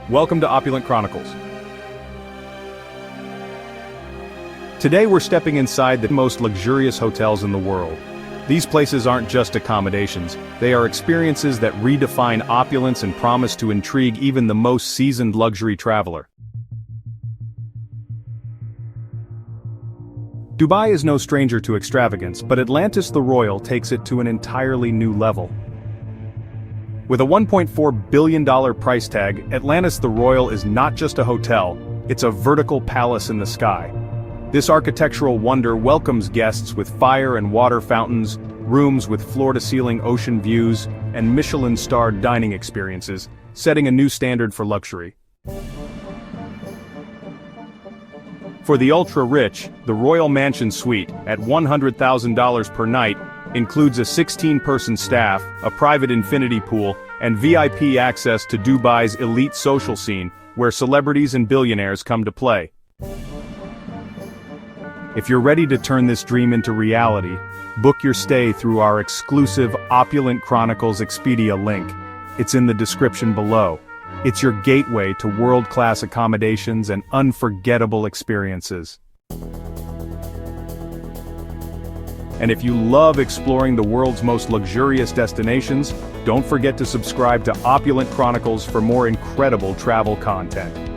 Welcome to Opulent Chronicles. Today we're stepping inside the most luxurious hotels in the world. These places aren't just accommodations, they are experiences that redefine opulence and promise to intrigue even the most seasoned luxury traveler. Dubai is no stranger to extravagance, but Atlantis the Royal takes it to an entirely new level. With a $1.4 billion price tag, Atlantis the Royal is not just a hotel, it's a vertical palace in the sky. This architectural wonder welcomes guests with fire and water fountains, rooms with floor-to-ceiling ocean views, and Michelin-starred dining experiences, setting a new standard for luxury. For the ultra-rich, the Royal Mansion Suite, at $100,000 per night, includes a 16-person staff, a private infinity pool, and VIP access to Dubai's elite social scene, where celebrities and billionaires come to play. If you're ready to turn this dream into reality, book your stay through our exclusive Opulent Chronicles Expedia link. It's in the description below. It's your gateway to world-class accommodations and unforgettable experiences. And if you love exploring the world's most luxurious destinations, don't forget to subscribe to Opulent Chronicles for more incredible travel content.